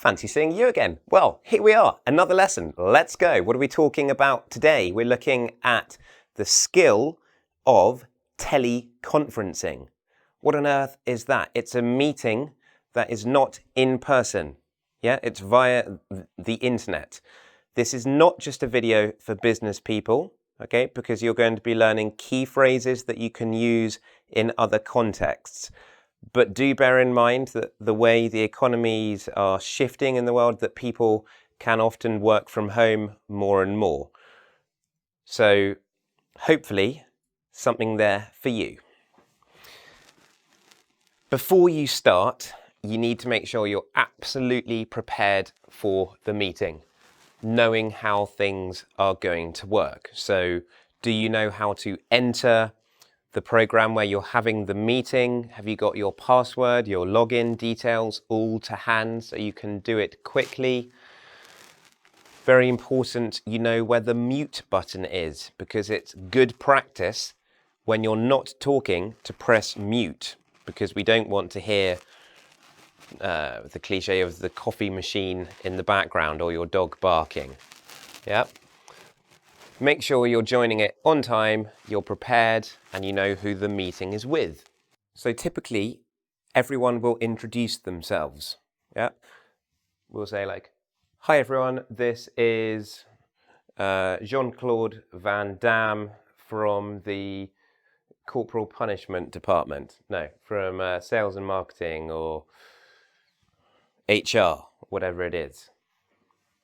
Fancy seeing you again. Well, here we are, another lesson. Let's go. What are we talking about today? We're looking at the skill of teleconferencing. What on earth is that? It's a meeting that is not in person. Yeah, it's via the internet. This is not just a video for business people, okay, because you're going to be learning key phrases that you can use in other contexts. But do bear in mind that the way the economies are shifting in the world, that people can often work from home more and more. So hopefully something there for you. Before you start, you need to make sure you're absolutely prepared for the meeting, knowing how things are going to work. So do you know how to enter the program where you're having the meeting? Have you got your password, your login details all to hand so you can do it quickly? Very important, you know where the mute button is, because it's good practice when you're not talking to press mute, because we don't want to hear the cliche of the coffee machine in the background or your dog barking. Yep. Make sure you're joining it on time, you're prepared, and you know who the meeting is with. So typically, everyone will introduce themselves. Yeah, we'll say like, "Hi everyone, this is Jean-Claude Van Damme from the Corporal Punishment Department." No, from sales and marketing or HR, whatever it is.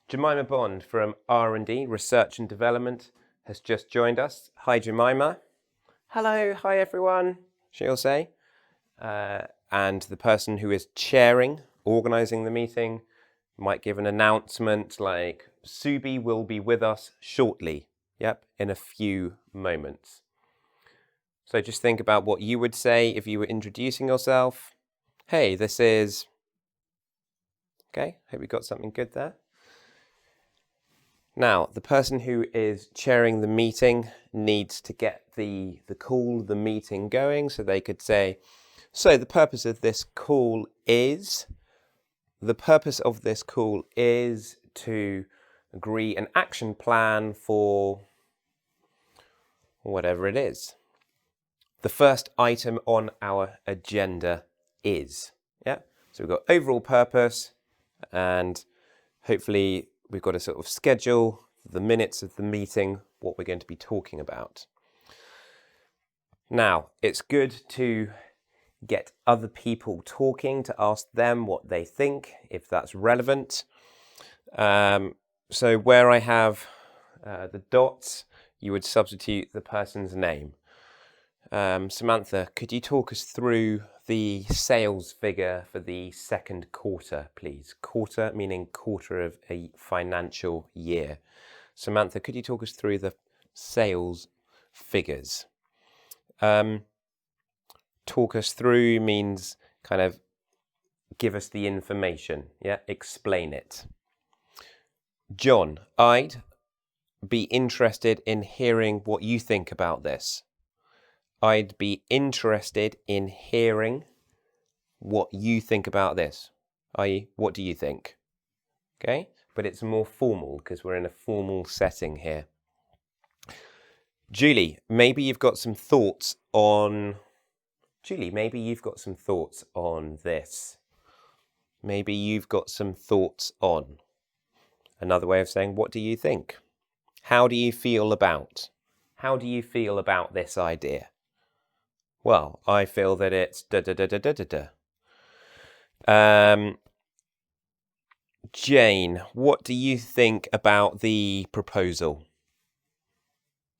Jemima Bond from R&D, Research and Development, has just joined us. Hi, Jemima. Hello, hi everyone, she'll say. And the person who is chairing, organising the meeting, might give an announcement like, "Subi will be with us shortly." Yep, in a few moments. So just think about what you would say if you were introducing yourself. Hey, this is... Okay, hope we got something good there. Now, the person who is chairing the meeting needs to get the meeting going, so they could say, "So the purpose of this call is..." The purpose of this call is to agree an action plan for whatever it is. The first item on our agenda is. Yeah, so we've got overall purpose, and hopefully we've got a sort of schedule, the minutes of the meeting, what we're going to be talking about. Now, it's good to get other people talking, to ask them what they think, if that's relevant. So where I have the dots, you would substitute the person's name. Samantha, could you talk us through the sales figure for the second quarter, please? Quarter meaning quarter of a financial year. Samantha, could you talk us through the sales figures? Talk us through means kind of give us the information, yeah? Explain it. John, I'd be interested in hearing what you think about this. I'd be interested in hearing what you think about this. I.e., what do you think? Okay, but it's more formal because we're in a formal setting here. Julie, maybe you've got some thoughts on... Julie, maybe you've got some thoughts on this. Maybe you've got some thoughts on. Another way of saying, what do you think? How do you feel about? How do you feel about this idea? Well, I feel that it's da-da-da-da-da-da. Jane, what do you think about the proposal?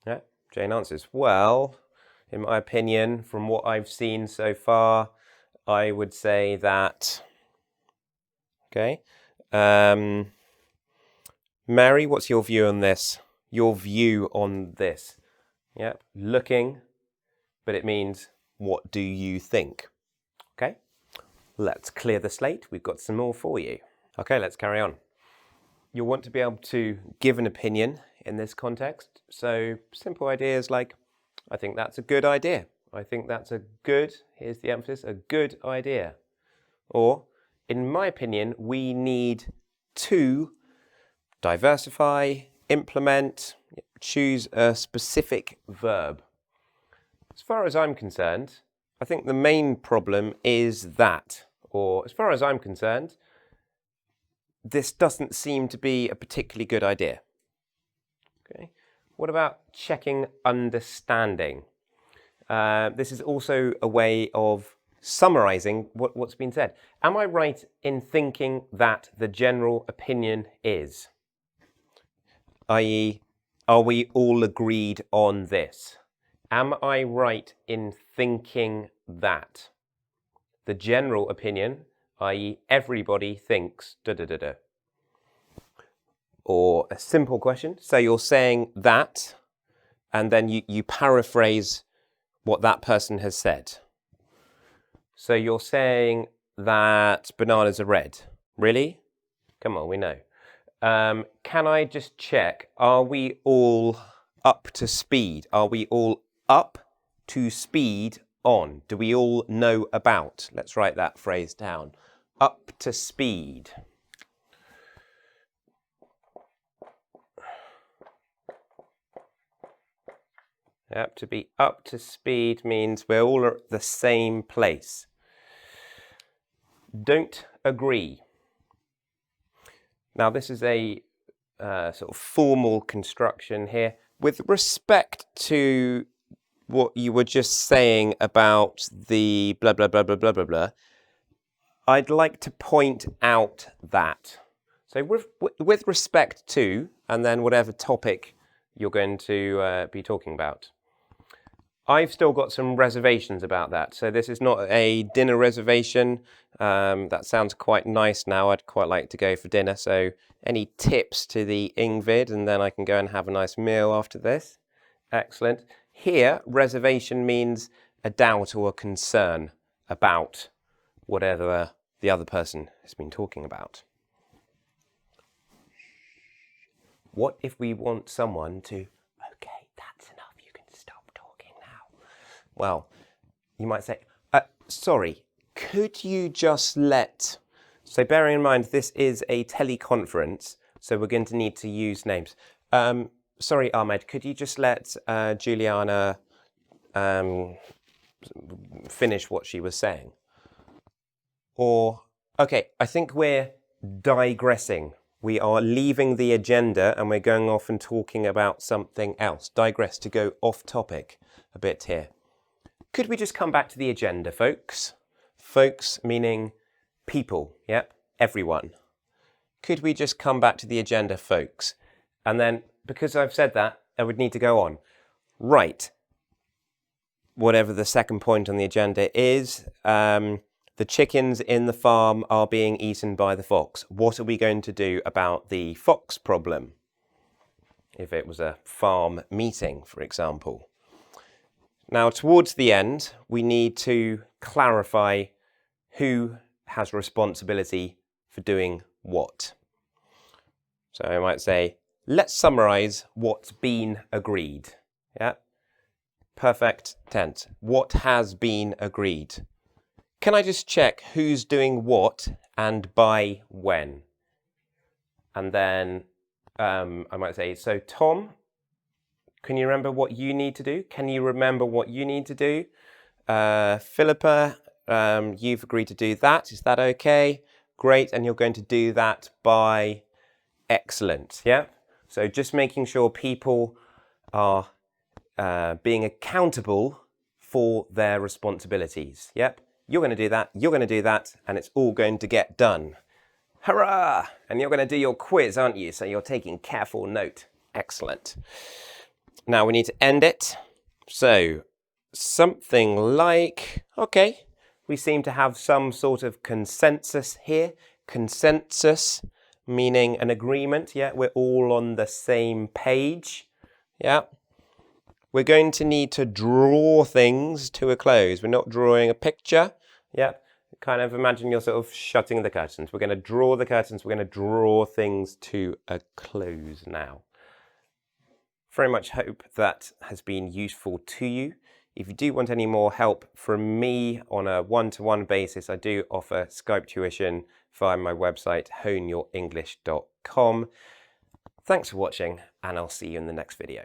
Yeah, Jane answers, well, in my opinion, from what I've seen so far, I would say that... Okay. Mary, what's your view on this? Your view on this? Yep, looking, but it means, what do you think? Okay, let's clear the slate. We've got some more for you. Okay, let's carry on. You'll want to be able to give an opinion in this context. So simple ideas like, I think that's a good idea. I think that's a good, here's the emphasis, a good idea. Or, in my opinion, we need to diversify, implement, choose a specific verb. As far as I'm concerned, I think the main problem is that, or as far as I'm concerned, this doesn't seem to be a particularly good idea. Okay. What about checking understanding? This is also a way of summarizing what's been said. Am I right in thinking that the general opinion is? I.e., are we all agreed on this? Am I right in thinking that the general opinion, i.e., everybody thinks da da da da? Or a simple question, so you're saying that, and then you paraphrase what that person has said. So you're saying that bananas are red. Really? Come on, we know. Can I just check, are we all up to speed? Are we all up to speed on? Do we all know about? Let's write that phrase down. Up to speed. Yep, to be up to speed means we're all at the same place. Don't agree. Now, this is a sort of formal construction here. With respect to what you were just saying about the blah, blah, blah, blah, blah, blah, blah, I'd like to point out that. So with respect to, and then whatever topic you're going to be talking about. I've still got some reservations about that. So this is not a dinner reservation. That sounds quite nice now. I'd quite like to go for dinner. So any tips to the engVid, and then I can go and have a nice meal after this. Excellent. Here, reservation means a doubt or a concern about whatever the other person has been talking about. What if we want someone to, okay, that's enough, you can stop talking now. Well, you might say, sorry, could you just let, so bearing in mind this is a teleconference, so we're going to need to use names. Sorry, Ahmed, could you just let Juliana finish what she was saying? Or, okay, I think we're digressing. We are leaving the agenda and we're going off and talking about something else. Digress, to go off topic a bit here. Could we just come back to the agenda, folks? Folks meaning people, yep, everyone. Could we just come back to the agenda, folks? And then, because I've said that, I would need to go on. Right, whatever the second point on the agenda is, the chickens in the farm are being eaten by the fox. What are we going to do about the fox problem? If it was a farm meeting, for example. Now, towards the end, we need to clarify who has responsibility for doing what. So I might say, let's summarize what's been agreed. Yeah? Perfect tense. What has been agreed? Can I just check who's doing what and by when? And then I might say, so Tom, can you remember what you need to do? Can you remember what you need to do? Philippa, you've agreed to do that. Is that okay? Great. And you're going to do that by excellent. Yeah. So just making sure people are being accountable for their responsibilities. Yep. You're going to do that, you're going to do that, and it's all going to get done. Hurrah! And you're going to do your quiz, aren't you? So you're taking careful note. Excellent. Now we need to end it. So something like, okay, we seem to have some sort of consensus here. Consensus meaning an agreement. Yeah, we're all on the same page. Yeah. We're going to need to draw things to a close. We're not drawing a picture. Yeah, kind of imagine you're sort of shutting the curtains. We're going to draw the curtains. We're going to draw things to a close now. Very much hope that has been useful to you. If you do want any more help from me on a one-to-one basis, I do offer Skype tuition via my website, honeyourenglish.com. Thanks for watching, and I'll see you in the next video.